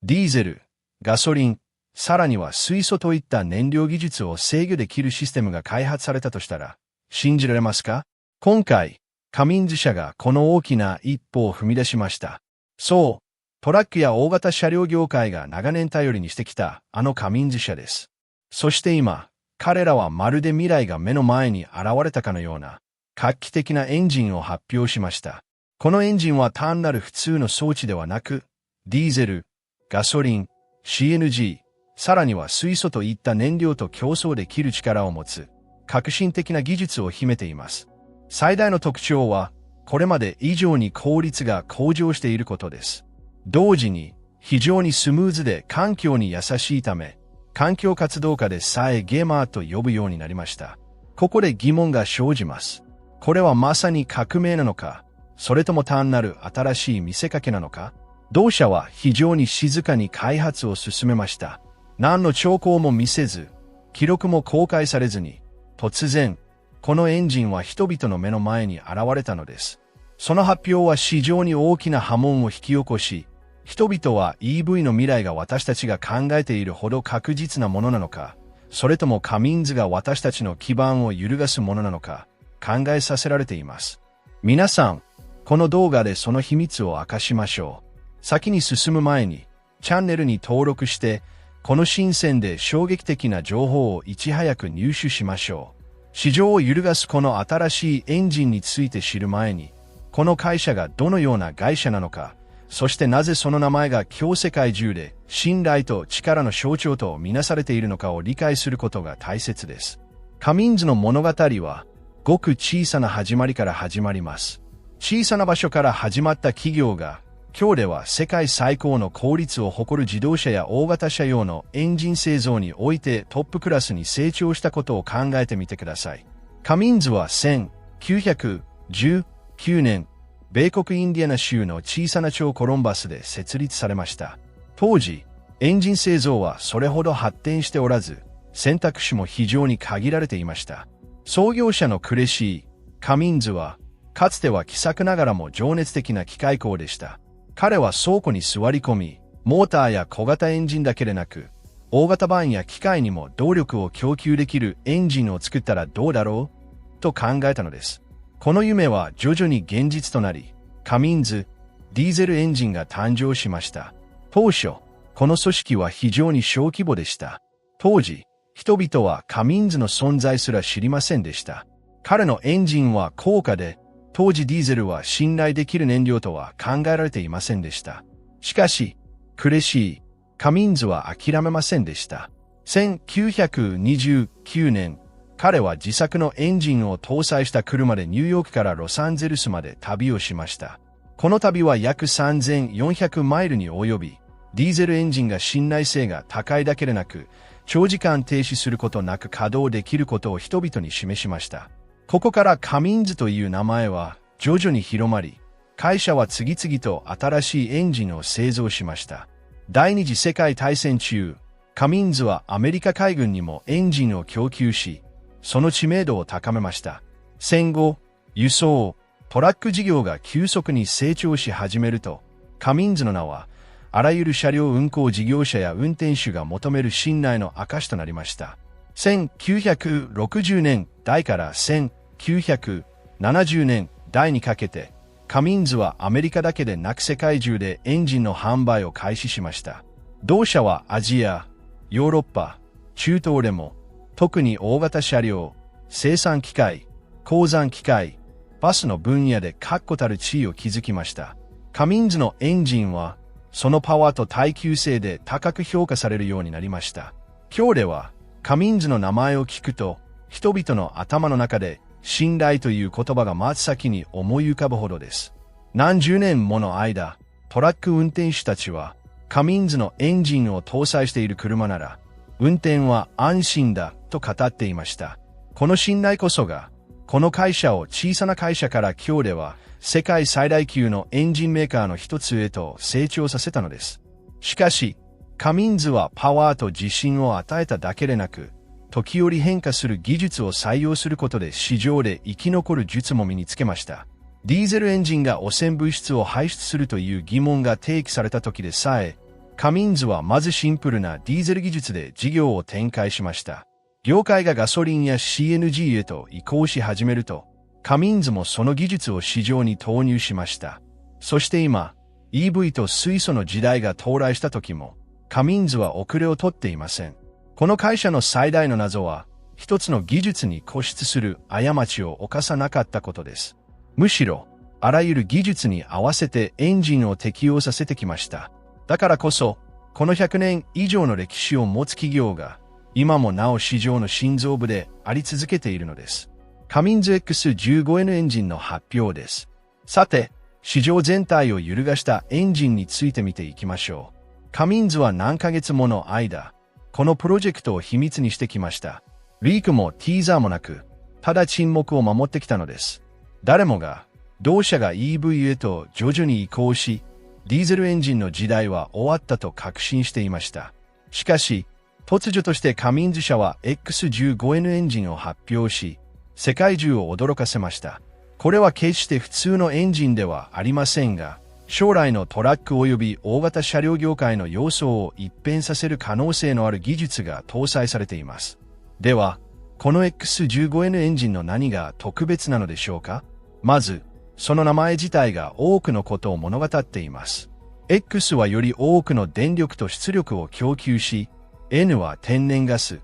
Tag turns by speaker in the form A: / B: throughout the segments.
A: ディーゼル、ガソリン、さらには水素といった燃料技術を制御できるシステムが開発されたとしたら、信じられますか？今回、カミンズ社がこの大きな一歩を踏み出しました。そう、トラックや大型車両業界が長年頼りにしてきたあのカミンズ社です。そして今、彼らはまるで未来が目の前に現れたかのような画期的なエンジンを発表しました。このエンジンは単なる普通の装置ではなく、ディーゼル、ガソリン、CNG、さらには水素といった燃料と競争できる力を持つ革新的な技術を秘めています。最大の特徴は、これまで以上に効率が向上していることです。同時に、非常にスムーズで環境に優しいため、環境活動家でさえゲーマーと呼ぶようになりました。ここで疑問が生じます。これはまさに革命なのか、それとも単なる新しい見せかけなのか？同社は非常に静かに開発を進めました。何の兆候も見せず、記録も公開されずに、突然、このエンジンは人々の目の前に現れたのです。その発表は非常に大きな波紋を引き起こし、人々は EV の未来が私たちが考えているほど確実なものなのか、それともカミンズが私たちの基盤を揺るがすものなのか、考えさせられています。皆さん、この動画でその秘密を明かしましょう。先に進む前に、チャンネルに登録して、この新鮮で衝撃的な情報をいち早く入手しましょう。市場を揺るがすこの新しいエンジンについて知る前に、この会社がどのような会社なのか、そしてなぜその名前が今日世界中で信頼と力の象徴とみなされているのかを理解することが大切です。カミンズの物語は、ごく小さな始まりから始まります。小さな場所から始まった企業が、今日では世界最高の効率を誇る自動車や大型車用のエンジン製造においてトップクラスに成長したことを考えてみてください。カミンズは1919年、米国インディアナ州の小さな町コロンバスで設立されました。当時、エンジン製造はそれほど発展しておらず、選択肢も非常に限られていました。創業者のクレシー・カミンズは、かつては気さくながらも情熱的な機械工でした。彼は倉庫に座り込み、モーターや小型エンジンだけでなく、大型バンや機械にも動力を供給できるエンジンを作ったらどうだろうと考えたのです。この夢は徐々に現実となり、カミンズ、ディーゼルエンジンが誕生しました。当初、この組織は非常に小規模でした。当時、人々はカミンズの存在すら知りませんでした。彼のエンジンは高価で、当時ディーゼルは信頼できる燃料とは考えられていませんでした。しかし、クレシー、カミンズは諦めませんでした。1929年、彼は自作のエンジンを搭載した車でニューヨークからロサンゼルスまで旅をしました。この旅は約3400マイルに及び、ディーゼルエンジンが信頼性が高いだけでなく、長時間停止することなく稼働できることを人々に示しました。ここからカミンズという名前は徐々に広まり、会社は次々と新しいエンジンを製造しました。第二次世界大戦中、カミンズはアメリカ海軍にもエンジンを供給し、その知名度を高めました。戦後、輸送、トラック事業が急速に成長し始めると、カミンズの名は、あらゆる車両運行事業者や運転手が求める信頼の証となりました。1960年代から1970年代にかけて、カミンズはアメリカだけでなく世界中でエンジンの販売を開始しました。同社はアジア、ヨーロッパ、中東でも、特に大型車両、生産機械、鉱山機械、バスの分野で確固たる地位を築きました。カミンズのエンジンは、そのパワーと耐久性で高く評価されるようになりました。今日では、カミンズの名前を聞くと、人々の頭の中で信頼という言葉が真っ先に思い浮かぶほどです。何十年もの間、トラック運転手たちは、カミンズのエンジンを搭載している車なら、運転は安心だと語っていました。この信頼こそが、この会社を小さな会社から今日では世界最大級のエンジンメーカーの一つへと成長させたのです。しかし、カミンズはパワーと自信を与えただけでなく、時折変化する技術を採用することで市場で生き残る術も身につけました。ディーゼルエンジンが汚染物質を排出するという疑問が提起された時でさえ、カミンズはまずシンプルなディーゼル技術で事業を展開しました。業界がガソリンや CNG へと移行し始めると、カミンズもその技術を市場に投入しました。そして今、EV と水素の時代が到来した時も、カミンズは遅れをとっていません。この会社の最大の謎は、一つの技術に固執する過ちを犯さなかったことです。むしろ、あらゆる技術に合わせてエンジンを適用させてきました。だからこそ、この100年以上の歴史を持つ企業が、今もなお市場の心臓部であり続けているのです。カミンズ X15N エンジンの発表です。さて、市場全体を揺るがしたエンジンについて見ていきましょう。カミンズは何ヶ月もの間、このプロジェクトを秘密にしてきました。リークもティーザーもなく、ただ沈黙を守ってきたのです。誰もが、同社が EV へと徐々に移行し、ディーゼルエンジンの時代は終わったと確信していました。しかし、突如としてカミンズ社は X15N エンジンを発表し、世界中を驚かせました。これは決して普通のエンジンではありませんが、将来のトラック及び大型車両業界の様相を一変させる可能性のある技術が搭載されています。では、この X15N エンジンの何が特別なのでしょうか？まず、その名前自体が多くのことを物語っています。X はより多くの電力と出力を供給し、N は天然ガス、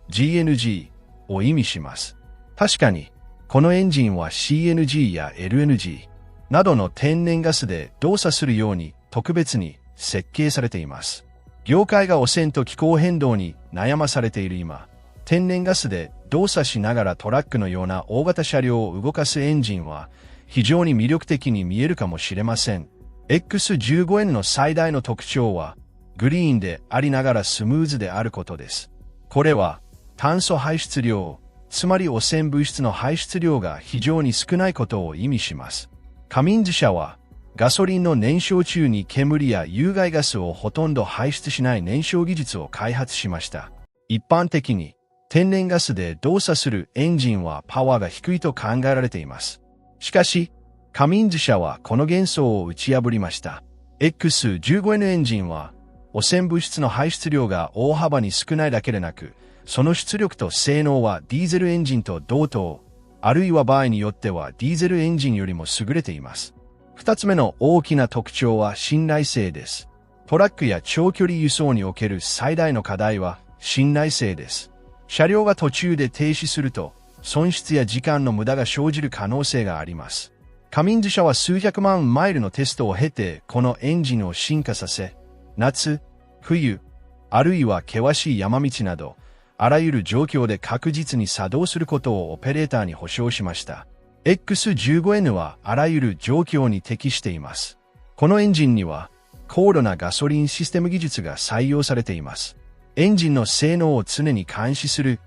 A: GNG を意味します。確かに、このエンジンは CNG や LNG などの天然ガスで動作するように特別に設計されています。業界が汚染と気候変動に悩まされている今、天然ガスで動作しながらトラックのような大型車両を動かすエンジンは非常に魅力的に見えるかもしれません。X15N の最大の特徴はグリーンでありながらスムーズであることです。これは炭素排出量、つまり汚染物質の排出量が非常に少ないことを意味します。カミンズ社はガソリンの燃焼中に煙や有害ガスをほとんど排出しない燃焼技術を開発しました。一般的に天然ガスで動作するエンジンはパワーが低いと考えられています。しかし、カミンズ社はこの幻想を打ち破りました。X15N エンジンは汚染物質の排出量が大幅に少ないだけでなく、その出力と性能はディーゼルエンジンと同等、あるいは場合によってはディーゼルエンジンよりも優れています。二つ目の大きな特徴は信頼性です。トラックや長距離輸送における最大の課題は信頼性です。車両が途中で停止すると、損失や時間の無駄が生じる可能性があります。カミンズ社は数百万マイルのテストを経て、このエンジンを進化させ、夏、冬、あるいは険しい山道など、あらゆる状況で確実に作動することをオペレーターに保証しました。X15N はあらゆる状況に適しています。このエンジンには、高度なガソリンシステム技術が採用されています。エンジンの性能を常に監視する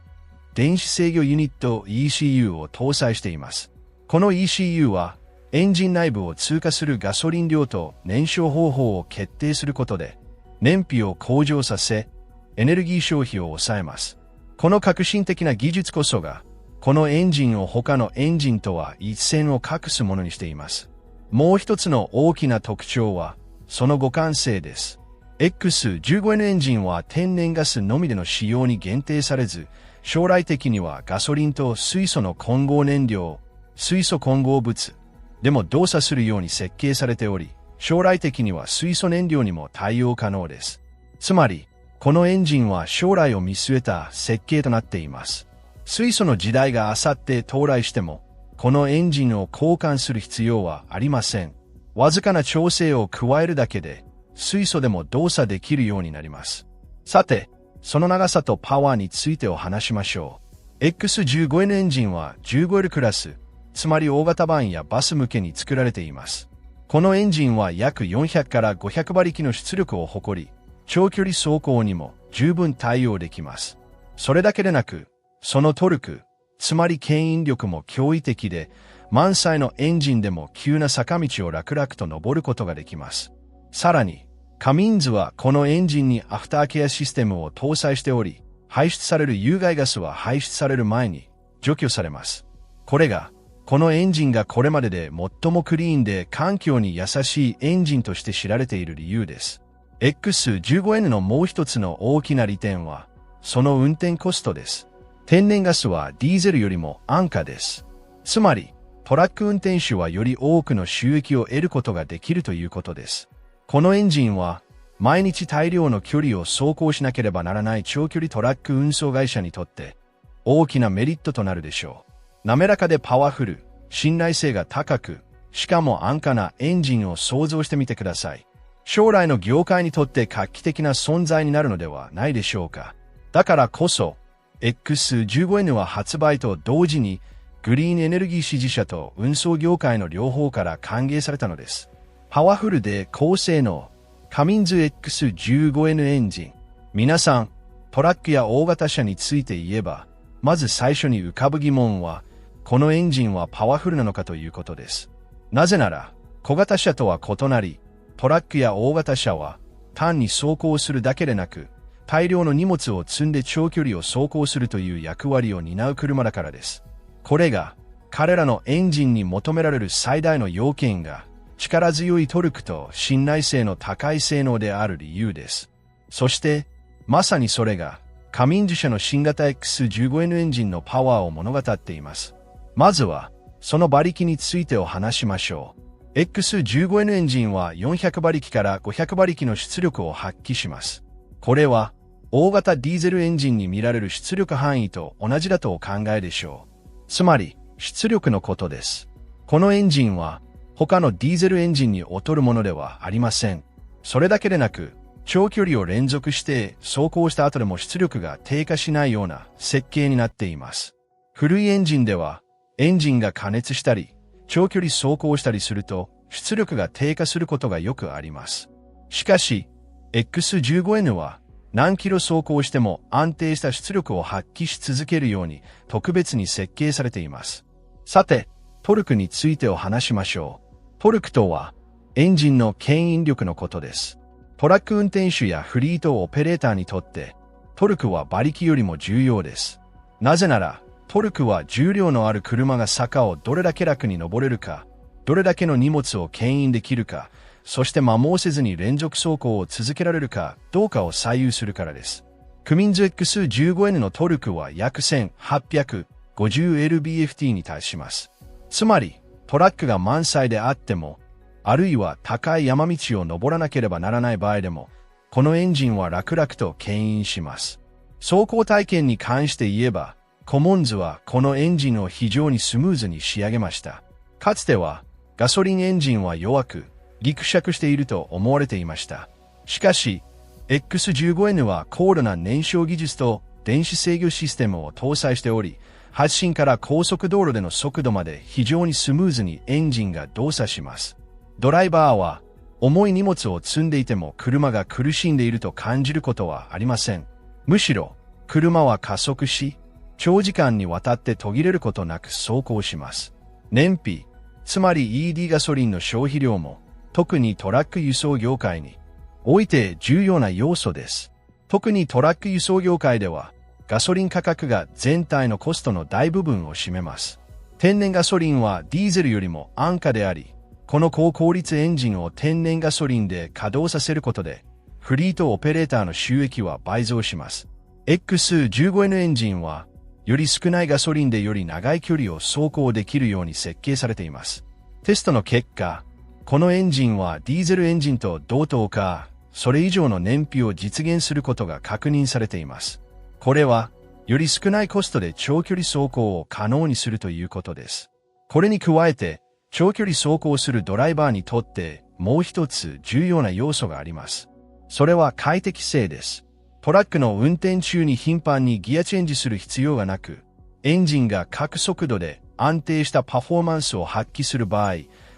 A: 電子制御ユニット ECU を搭載しています。この ECU はエンジン内部を通過するガソリン量と燃焼方法を決定することで燃費を向上させエネルギー消費を抑えます。この革新的な技術こそがこのエンジンを他のエンジンとは一線を画すものにしています。もう一つの大きな特徴はその互換性です。X15N エンジンは天然ガスのみでの使用に限定されず、将来的にはガソリンと水素の混合燃料、水素混合物でも動作するように設計されており、将来的には水素燃料にも対応可能です。つまり、このエンジンは将来を見据えた設計となっています。水素の時代があさって到来しても、このエンジンを交換する必要はありません。わずかな調整を加えるだけで、水素でも動作できるようになります。さて、その長さとパワーについてお話しましょう。X15N エンジンは 15L クラス、つまり大型バンやバス向けに作られています。このエンジンは約400から500馬力の出力を誇り、長距離走行にも十分対応できます。それだけでなく、そのトルク、つまり牽引力も驚異的で、満載のエンジンでも急な坂道を楽々と登ることができます。さらに、カミンズはこのエンジンにアフターケアシステムを搭載しており、排出される有害ガスは排出される前に除去されます。これが、このエンジンがこれまでで最もクリーンで環境に優しいエンジンとして知られている理由です。X15N のもう一つの大きな利点は、その運転コストです。天然ガスはディーゼルよりも安価です。つまり、トラック運転手はより多くの収益を得ることができるということです。このエンジンは、毎日大量の距離を走行しなければならない長距離トラック運送会社にとって、大きなメリットとなるでしょう。滑らかでパワフル、信頼性が高く、しかも安価なエンジンを想像してみてください。将来の業界にとって画期的な存在になるのではないでしょうか。だからこそ、X15N は発売と同時に、グリーンエネルギー支持者と運送業界の両方から歓迎されたのです。パワフルで高性能、カミンズ X15N エンジン。皆さん、トラックや大型車について言えば、まず最初に浮かぶ疑問は、このエンジンはパワフルなのかということです。なぜなら、小型車とは異なり、トラックや大型車は単に走行するだけでなく、大量の荷物を積んで長距離を走行するという役割を担う車だからです。これが、彼らのエンジンに求められる最大の要件が、力強いトルクと信頼性の高い性能である理由です。そして、まさにそれが、カミンズ社の新型 X15N エンジンのパワーを物語っています。まずは、その馬力についてお話しましょう。X15N エンジンは400馬力から500馬力の出力を発揮します。これは、大型ディーゼルエンジンに見られる出力範囲と同じだとお考えでしょう。つまり、出力のことです。このエンジンは、他のディーゼルエンジンに劣るものではありません。それだけでなく、長距離を連続して走行した後でも出力が低下しないような設計になっています。古いエンジンでは、エンジンが過熱したり、長距離走行したりすると、出力が低下することがよくあります。しかし、X15N は、何キロ走行しても安定した出力を発揮し続けるように特別に設計されています。さて、トルクについてお話しましょう。トルクとは、エンジンの牽引力のことです。トラック運転手やフリートオペレーターにとって、トルクは馬力よりも重要です。なぜなら、トルクは重量のある車が坂をどれだけ楽に登れるか、どれだけの荷物を牽引できるか、そして摩耗せずに連続走行を続けられるかどうかを左右するからです。クミンズ X15N のトルクは約 1850lb-ft に達します。つまり、トラックが満載であっても、あるいは高い山道を登らなければならない場合でも、このエンジンは楽々と牽引します。走行体験に関して言えば、コモンズはこのエンジンを非常にスムーズに仕上げました。かつては、ガソリンエンジンは弱く、ギクシャクしていると思われていました。しかし、X15N は高度な燃焼技術と電子制御システムを搭載しており、発進から高速道路での速度まで非常にスムーズにエンジンが動作します。ドライバーは、重い荷物を積んでいても車が苦しんでいると感じることはありません。むしろ、車は加速し、長時間にわたって途切れることなく走行します。燃費、つまり ED ガソリンの消費量も、特にトラック輸送業界において重要な要素です。特にトラック輸送業界では、ガソリン価格が全体のコストの大部分を占めます。天然ガソリンはディーゼルよりも安価であり、この高効率エンジンを天然ガソリンで稼働させることで、フリートオペレーターの収益は倍増します。X15N エンジンは、より少ないガソリンでより長い距離を走行できるように設計されています。テストの結果、このエンジンはディーゼルエンジンと同等か、それ以上の燃費を実現することが確認されています。これは、より少ないコストで長距離走行を可能にするということです。これに加えて、長距離走行するドライバーにとってもう一つ重要な要素があります。それは快適性です。トラックの運転中に頻繁にギアチェンジする必要がなく、エンジンが各速度で安定したパフォーマンスを発揮する場合、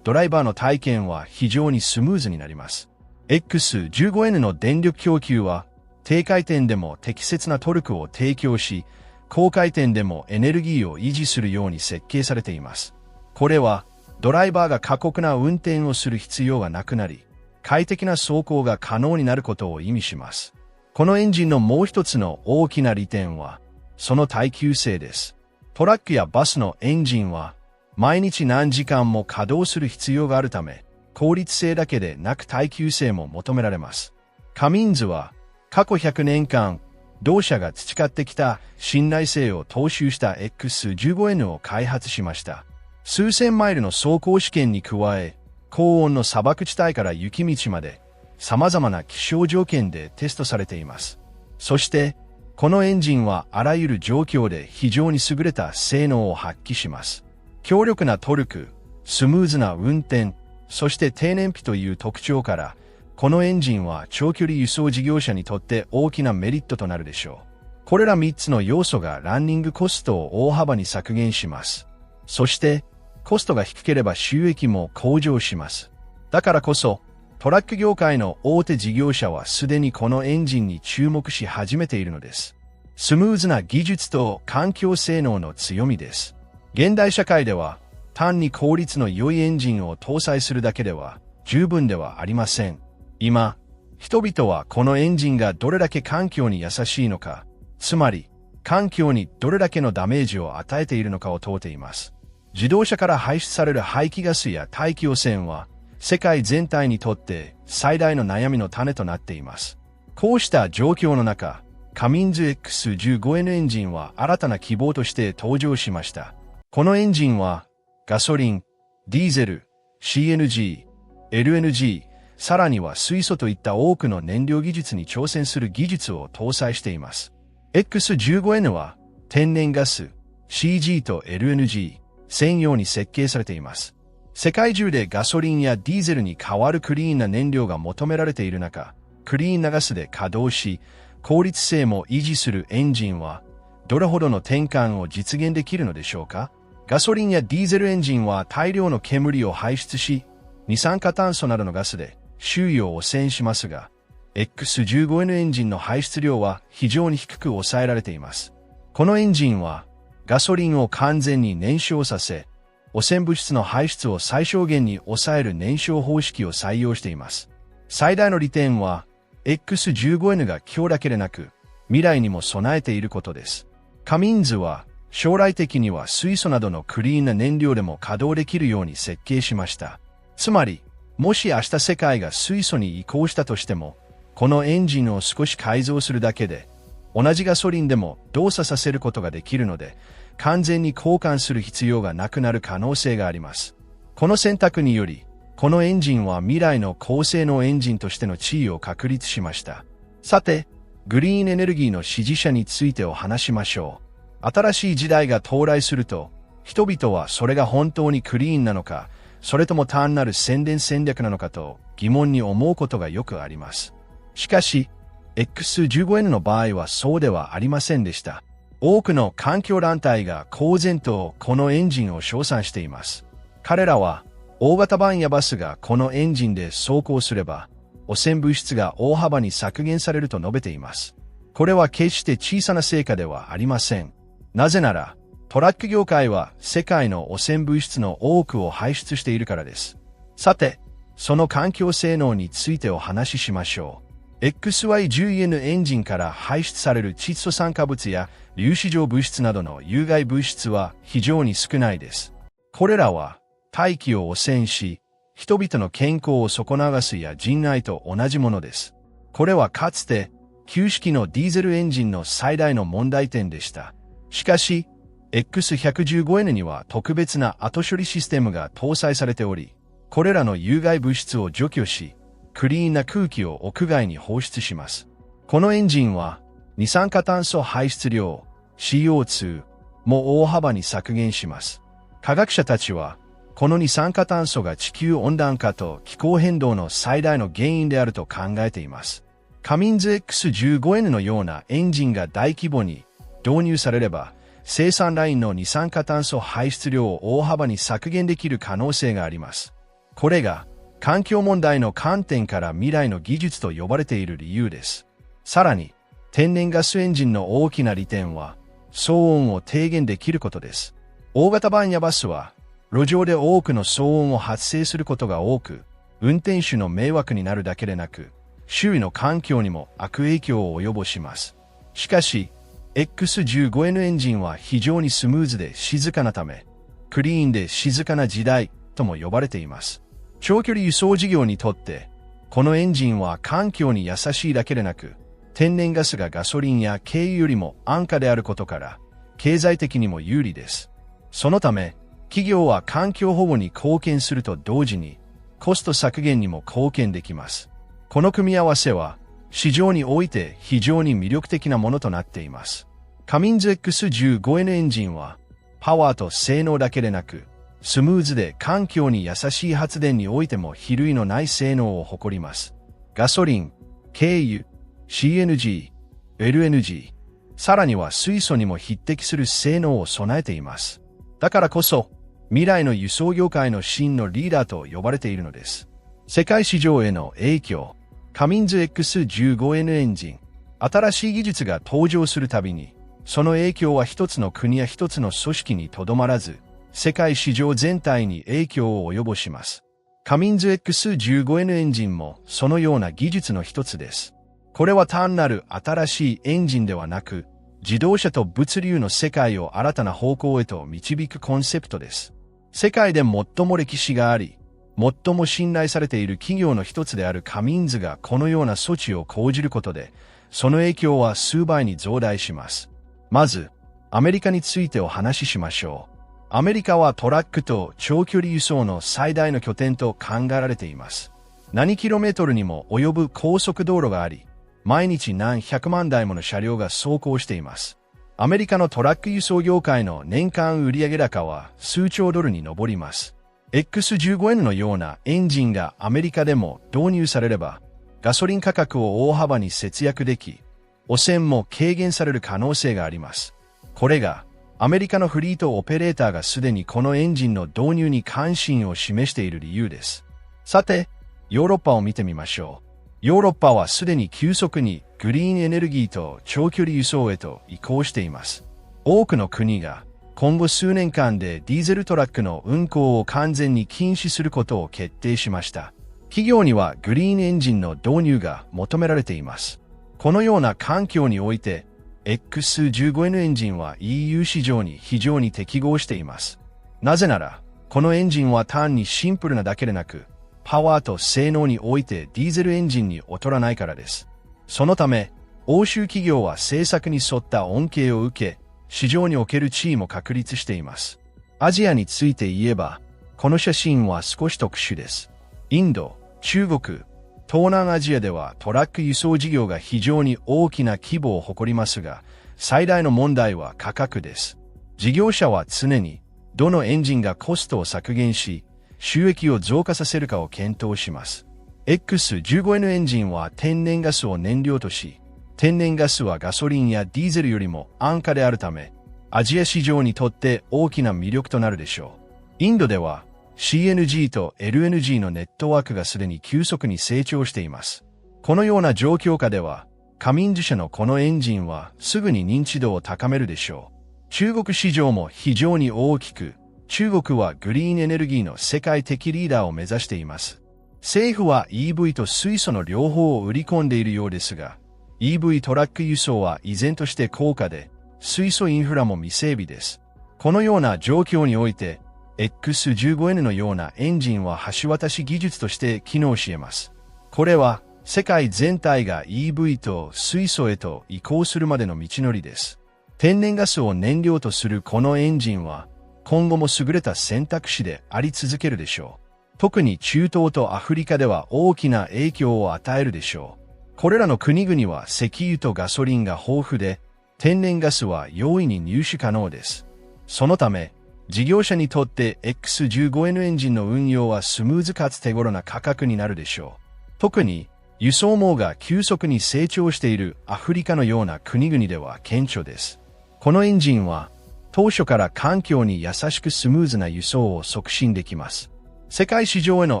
A: ドライバーの体験は非常にスムーズになります。X15N の電力供給は、低回転でも適切なトルクを提供し、高回転でもエネルギーを維持するように設計されています。これは、ドライバーが過酷な運転をする必要がなくなり、快適な走行が可能になることを意味します。このエンジンのもう一つの大きな利点は、その耐久性です。トラックやバスのエンジンは、毎日何時間も稼働する必要があるため、効率性だけでなく耐久性も求められます。カミンズは過去100年間、同社が培ってきた信頼性を踏襲した X15N を開発しました。数千マイルの走行試験に加え、高温の砂漠地帯から雪道まで様々な気象条件でテストされています。そして、このエンジンはあらゆる状況で非常に優れた性能を発揮します。強力なトルク、スムーズな運転、そして低燃費という特徴から、このエンジンは長距離輸送事業者にとって大きなメリットとなるでしょう。これら3つの要素がランニングコストを大幅に削減します。そして、コストが低ければ収益も向上します。だからこそ、トラック業界の大手事業者はすでにこのエンジンに注目し始めているのです。スムーズな技術と環境性能の強みです。現代社会では、単に効率の良いエンジンを搭載するだけでは十分ではありません。今、人々はこのエンジンがどれだけ環境に優しいのか、つまり、環境にどれだけのダメージを与えているのかを問うています。自動車から排出される排気ガスや大気汚染は、世界全体にとって最大の悩みの種となっています。こうした状況の中、カミンズ X15N エンジンは新たな希望として登場しました。このエンジンは、ガソリン、ディーゼル、CNG、LNG、さらには水素といった多くの燃料技術に挑戦する技術を搭載しています。X15N は天然ガス、CG と LNG 専用に設計されています。世界中でガソリンやディーゼルに代わるクリーンな燃料が求められている中、クリーンなガスで稼働し、効率性も維持するエンジンは、どれほどの転換を実現できるのでしょうか？ガソリンやディーゼルエンジンは大量の煙を排出し、二酸化炭素などのガスで周囲を汚染しますが、X15N エンジンの排出量は非常に低く抑えられています。このエンジンは、ガソリンを完全に燃焼させ、汚染物質の排出を最小限に抑える燃焼方式を採用しています。最大の利点は、X15N が今日だけでなく、未来にも備えていることです。カミンズは、将来的には水素などのクリーンな燃料でも稼働できるように設計しました。つまり、もし明日世界が水素に移行したとしても、このエンジンを少し改造するだけで、同じガソリンでも動作させることができるので、完全に交換する必要がなくなる可能性があります。この選択により、このエンジンは未来の高性能エンジンとしての地位を確立しました。さて、グリーンエネルギーの支持者についてお話しましょう。新しい時代が到来すると、人々はそれが本当にクリーンなのか、それとも単なる宣伝戦略なのかと疑問に思うことがよくあります。しかし、X15N の場合はそうではありませんでした。多くの環境団体が公然とこのエンジンを称賛しています。彼らは、大型バンやバスがこのエンジンで走行すれば、汚染物質が大幅に削減されると述べています。これは決して小さな成果ではありません。なぜなら、トラック業界は世界の汚染物質の多くを排出しているからです。さて、その環境性能についてお話ししましょう。XY10N エンジンから排出される窒素酸化物や粒子状物質などの有害物質は非常に少ないです。これらは大気を汚染し、人々の健康を損なわすや人愛と同じものです。これはかつて旧式のディーゼルエンジンの最大の問題点でした。しかし、X115N には特別な後処理システムが搭載されており、これらの有害物質を除去し、クリーンな空気を屋外に放出します。このエンジンは、二酸化炭素排出量、CO2 も大幅に削減します。科学者たちは、この二酸化炭素が地球温暖化と気候変動の最大の原因であると考えています。カミンズ X15N のようなエンジンが大規模に導入されれば、生産ラインの二酸化炭素排出量を大幅に削減できる可能性があります。これが環境問題の観点から未来の技術と呼ばれている理由です。さらに、天然ガスエンジンの大きな利点は、騒音を低減できることです。大型バンやバスは、路上で多くの騒音を発生することが多く、運転手の迷惑になるだけでなく、周囲の環境にも悪影響を及ぼします。しかし、X15N エンジンは非常にスムーズで静かなため、クリーンで静かな時代とも呼ばれています。長距離輸送事業にとって、このエンジンは環境に優しいだけでなく、天然ガスがガソリンや軽油よりも安価であることから、経済的にも有利です。そのため、企業は環境保護に貢献すると同時に、コスト削減にも貢献できます。この組み合わせは、市場において非常に魅力的なものとなっています。カミンズ X15N エンジンは、パワーと性能だけでなく、スムーズで環境に優しい発電においても比類のない性能を誇ります。ガソリン、軽油、CNG、LNG、さらには水素にも匹敵する性能を備えています。だからこそ、未来の輸送業界の真のリーダーと呼ばれているのです。世界市場への影響、カミンズ X15N エンジン、新しい技術が登場するたびに、その影響は一つの国や一つの組織にとどまらず、世界市場全体に影響を及ぼします。カミンズ X15N エンジンもそのような技術の一つです。これは単なる新しいエンジンではなく、自動車と物流の世界を新たな方向へと導くコンセプトです。世界で最も歴史があり、最も信頼されている企業の一つであるカミンズがこのような措置を講じることで、その影響は数倍に増大します。まず、アメリカについてお話ししましょう。アメリカはトラックと長距離輸送の最大の拠点と考えられています。何キロメートルにも及ぶ高速道路があり、毎日何百万台もの車両が走行しています。アメリカのトラック輸送業界の年間売上高は数兆ドルに上ります。X15N のようなエンジンがアメリカでも導入されれば、ガソリン価格を大幅に節約でき、汚染も軽減される可能性があります。これが、アメリカのフリートオペレーターがすでにこのエンジンの導入に関心を示している理由です。さて、ヨーロッパを見てみましょう。ヨーロッパはすでに急速にグリーンエネルギーと長距離輸送へと移行しています。多くの国が今後数年間でディーゼルトラックの運行を完全に禁止することを決定しました。企業にはグリーンエンジンの導入が求められています。このような環境において、X15N エンジンは EU 市場に非常に適合しています。なぜなら、このエンジンは単にシンプルなだけでなく、パワーと性能においてディーゼルエンジンに劣らないからです。そのため、欧州企業は政策に沿った恩恵を受け、市場における地位も確立しています。アジアについて言えば、この写真は少し特殊です。インド、中国、東南アジアではトラック輸送事業が非常に大きな規模を誇りますが、最大の問題は価格です。事業者は常に、どのエンジンがコストを削減し、収益を増加させるかを検討します。X15N エンジンは天然ガスを燃料とし、天然ガスはガソリンやディーゼルよりも安価であるため、アジア市場にとって大きな魅力となるでしょう。インドでは CNG と LNG のネットワークがすでに急速に成長しています。このような状況下では、カミンズ社のこのエンジンはすぐに認知度を高めるでしょう。中国市場も非常に大きく、中国はグリーンエネルギーの世界的リーダーを目指しています。政府は EV と水素の両方を売り込んでいるようですが、EV トラック輸送は依然として高価で、水素インフラも未整備です。このような状況において、X15N のようなエンジンは橋渡し技術として機能し得ます。これは、世界全体が EV と水素へと移行するまでの道のりです。天然ガスを燃料とするこのエンジンは、今後も優れた選択肢であり続けるでしょう。特に中東とアフリカでは大きな影響を与えるでしょう。これらの国々は石油とガソリンが豊富で、天然ガスは容易に入手可能です。そのため、事業者にとって X15N エンジンの運用はスムーズかつ手頃な価格になるでしょう。特に、輸送網が急速に成長しているアフリカのような国々では顕著です。このエンジンは、当初から環境に優しくスムーズな輸送を促進できます。世界市場への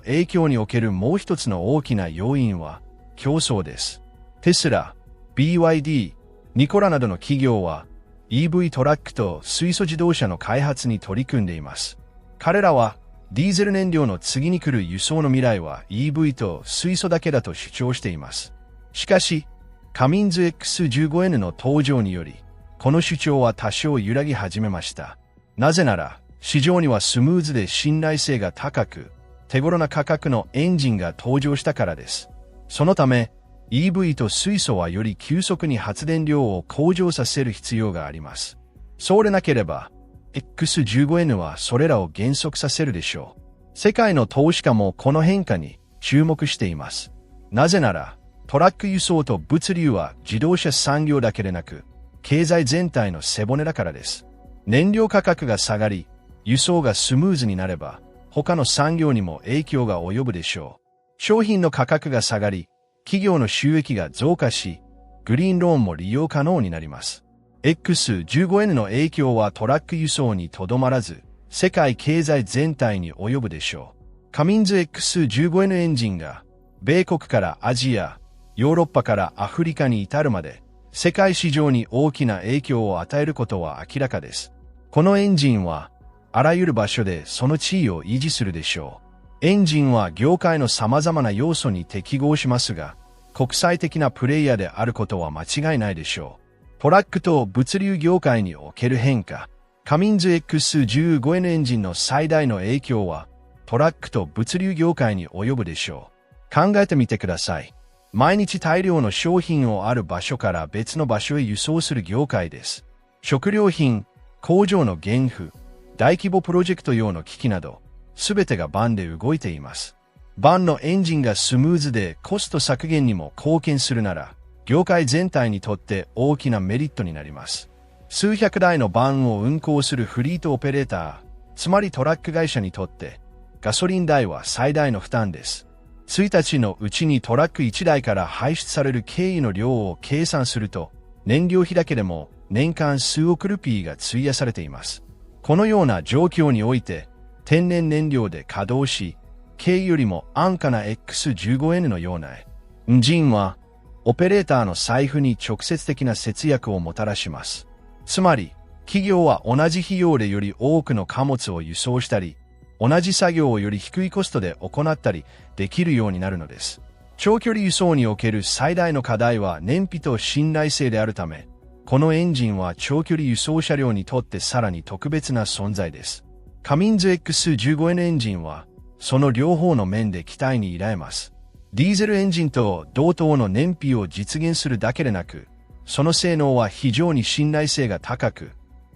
A: 影響におけるもう一つの大きな要因は、競争です。テスラ、BYD、ニコラなどの企業は EV トラックと水素自動車の開発に取り組んでいます。彼らはディーゼル燃料の次に来る輸送の未来は EV と水素だけだと主張しています。しかし、カミンズ X15N の登場により、この主張は多少揺らぎ始めました。なぜなら、市場にはスムーズで信頼性が高く、手頃な価格のエンジンが登場したからです。そのため、EV と水素はより急速に発電量を向上させる必要があります。そうでなければ、X15N はそれらを減速させるでしょう。世界の投資家もこの変化に注目しています。なぜなら、トラック輸送と物流は自動車産業だけでなく、経済全体の背骨だからです。燃料価格が下がり、輸送がスムーズになれば、他の産業にも影響が及ぶでしょう。商品の価格が下がり、企業の収益が増加し、グリーンローンも利用可能になります。X15N の影響はトラック輸送にとどまらず、世界経済全体に及ぶでしょう。カミンズ X15N エンジンが、米国からアジア、ヨーロッパからアフリカに至るまで、世界市場に大きな影響を与えることは明らかです。このエンジンは、あらゆる場所でその地位を維持するでしょう。エンジンは業界の様々な要素に適合しますが、国際的なプレイヤーであることは間違いないでしょう。トラックと物流業界における変化、カミンズ X15N エンジンの最大の影響は、トラックと物流業界に及ぶでしょう。考えてみてください。毎日大量の商品をある場所から別の場所へ輸送する業界です。食料品、工場の原付、大規模プロジェクト用の機器など、すべてがバンで動いています。バンのエンジンがスムーズでコスト削減にも貢献するなら、業界全体にとって大きなメリットになります。数百台のバンを運行するフリートオペレーター、つまりトラック会社にとって、ガソリン代は最大の負担です。1日のうちにトラック1台から排出される経費の量を計算すると、燃料費だけでも年間数億ルピーが費やされています。このような状況において、天然燃料で稼働し、軽よりも安価な X15N のようなエンジンは、オペレーターの財布に直接的な節約をもたらします。つまり、企業は同じ費用でより多くの貨物を輸送したり、同じ作業をより低いコストで行ったりできるようになるのです。長距離輸送における最大の課題は燃費と信頼性であるため、このエンジンは長距離輸送車両にとってさらに特別な存在です。カミンズ X15N エンジンは、その両方の面で期待に入れます。ディーゼルエンジンと同等の燃費を実現するだけでなく、その性能は非常に信頼性が高く、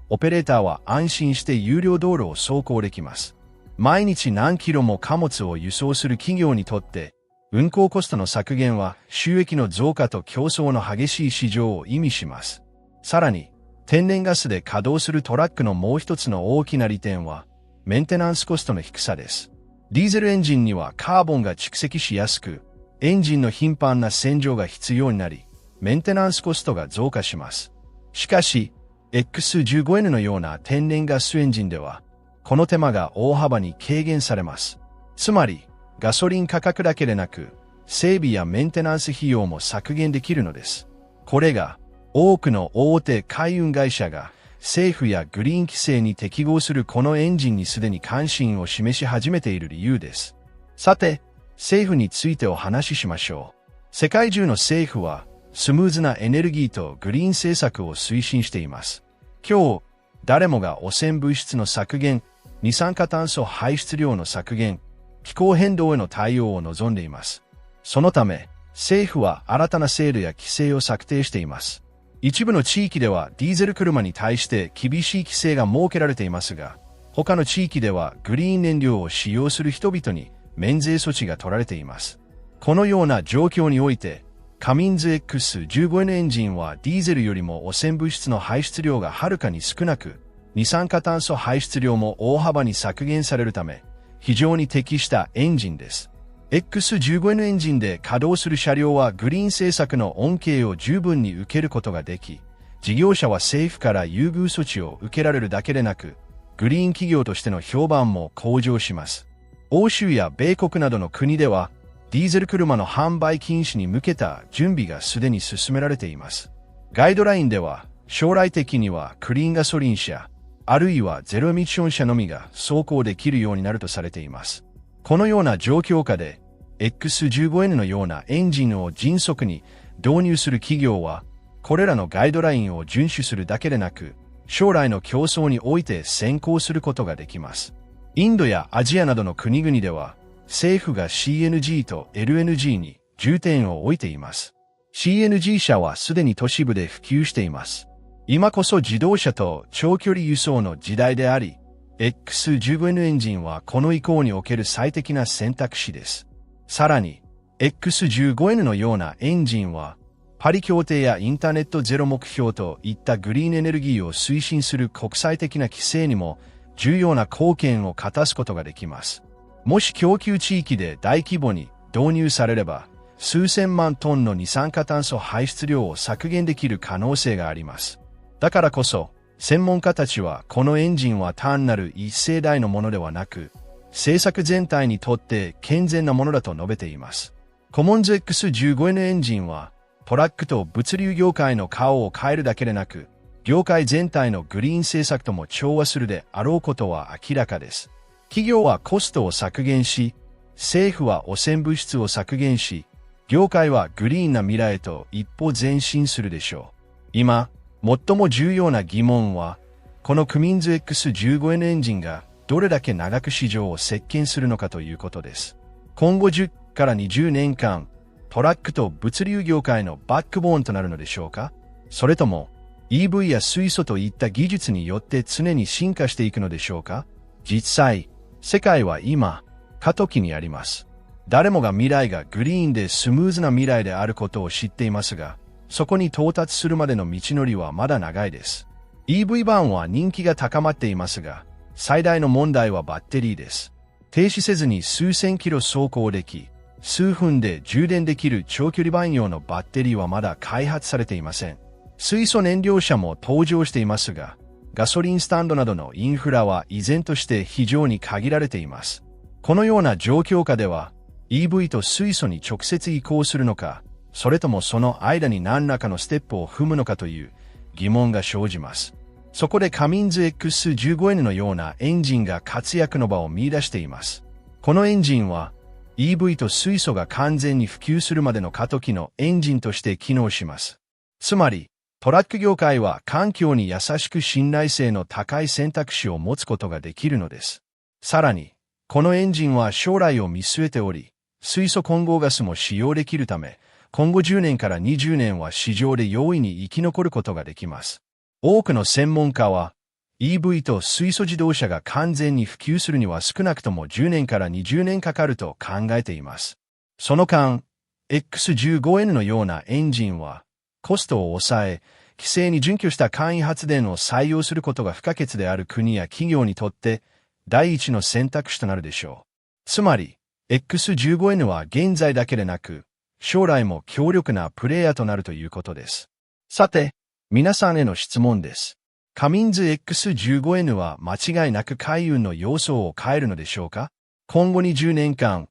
A: オペレーターは安心して有料道路を走行できます。毎日何キロも貨物を輸送する企業にとって、運行コストの削減は収益の増加と競争の激しい市場を意味します。さらに、天然ガスで稼働するトラックのもう一つの大きな利点は、メンテナンスコストの低さです。ディーゼルエンジンにはカーボンが蓄積しやすく、エンジンの頻繁な洗浄が必要になり、メンテナンスコストが増加します。しかし、X15N のような天然ガスエンジンでは、この手間が大幅に軽減されます。つまり、ガソリン価格だけでなく、整備やメンテナンス費用も削減できるのです。これが、多くの大手海運会社が、政府やグリーン規制に適合するこのエンジンにすでに関心を示し始めている理由です。さて、政府についてお話ししましょう。世界中の政府は、スムーズなエネルギーとグリーン政策を推進しています。今日、誰もが汚染物質の削減、二酸化炭素排出量の削減、気候変動への対応を望んでいます。そのため、政府は新たな制度や規制を策定しています。一部の地域ではディーゼル車に対して厳しい規制が設けられていますが、他の地域ではグリーン燃料を使用する人々に免税措置が取られています。このような状況において、カミンズ X15N エンジンはディーゼルよりも汚染物質の排出量がはるかに少なく、二酸化炭素排出量も大幅に削減されるため、非常に適したエンジンです。X15N エンジンで稼働する車両はグリーン政策の恩恵を十分に受けることができ、事業者は政府から優遇措置を受けられるだけでなく、グリーン企業としての評判も向上します。欧州や米国などの国では、ディーゼル車の販売禁止に向けた準備がすでに進められています。ガイドラインでは、将来的にはクリーンガソリン車、あるいはゼロエミッション車のみが走行できるようになるとされています。このような状況下で、X15N のようなエンジンを迅速に導入する企業は、これらのガイドラインを遵守するだけでなく、将来の競争において先行することができます。インドやアジアなどの国々では、政府が CNG と LNG に重点を置いています。CNG 車はすでに都市部で普及しています。今こそ自動車と長距離輸送の時代であり、X15N エンジンはこの移行における最適な選択肢です。さらに、X15N のようなエンジンは、パリ協定やインターネットゼロ目標といったグリーンエネルギーを推進する国際的な規制にも重要な貢献を果たすことができます。もし供給地域で大規模に導入されれば、数千万トンの二酸化炭素排出量を削減できる可能性があります。だからこそ、専門家たちはこのエンジンは単なる一世代のものではなく、政策全体にとって健全なものだと述べています。コモンズ X15N エンジンは、トラックと物流業界の顔を変えるだけでなく、業界全体のグリーン政策とも調和するであろうことは明らかです。企業はコストを削減し、政府は汚染物質を削減し、業界はグリーンな未来へと一歩前進するでしょう。今、最も重要な疑問は、このクミンズ X15N エンジンがどれだけ長く市場を席巻するのかということです。今後10から20年間、トラックと物流業界のバックボーンとなるのでしょうか？それとも EV や水素といった技術によって常に進化していくのでしょうか？実際、世界は今、過渡期にあります。誰もが未来がグリーンでスムーズな未来であることを知っていますが、そこに到達するまでの道のりはまだ長いです。EV 版は人気が高まっていますが、最大の問題はバッテリーです。停止せずに数千キロ走行でき、数分で充電できる長距離版用のバッテリーはまだ開発されていません。水素燃料車も登場していますが、ガソリンスタンドなどのインフラは依然として非常に限られています。このような状況下では、EV と水素に直接移行するのか、それともその間に何らかのステップを踏むのかという疑問が生じます。そこでカミンズ X15N のようなエンジンが活躍の場を見出しています。このエンジンは、EV と水素が完全に普及するまでの過渡期のエンジンとして機能します。つまり、トラック業界は環境に優しく信頼性の高い選択肢を持つことができるのです。さらに、このエンジンは将来を見据えており、水素混合ガスも使用できるため、今後10年から20年は市場で容易に生き残ることができます。多くの専門家は、EV と水素自動車が完全に普及するには少なくとも10年から20年かかると考えています。その間、X15N のようなエンジンは、コストを抑え、規制に準拠した簡易発電を採用することが不可欠である国や企業にとって、第一の選択肢となるでしょう。つまり、X15N は現在だけでなく、将来も強力なプレイヤーとなるということです。さて、皆さんへの質問です。カミンズ X15N は間違いなく海運の要素を変えるのでしょうか？今後20年間、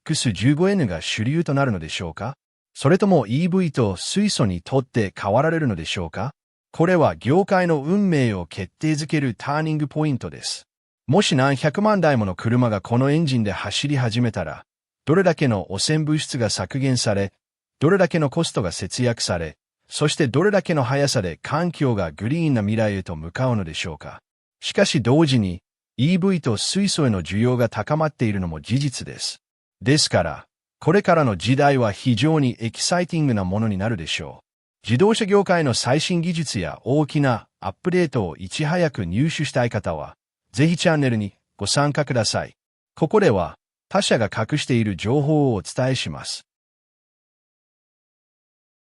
A: X15N が主流となるのでしょうか？それとも EV と水素にとって変わられるのでしょうか？これは業界の運命を決定づけるターニングポイントです。もし何百万台もの車がこのエンジンで走り始めたら、どれだけの汚染物質が削減され、どれだけのコストが節約され、そしてどれだけの速さで環境がグリーンな未来へと向かうのでしょうか。しかし同時に EV と水素への需要が高まっているのも事実です。ですから、これからの時代は非常にエキサイティングなものになるでしょう。自動車業界の最新技術や大きなアップデートをいち早く入手したい方は、ぜひチャンネルにご参加ください。ここでは他社が隠している情報をお伝えします。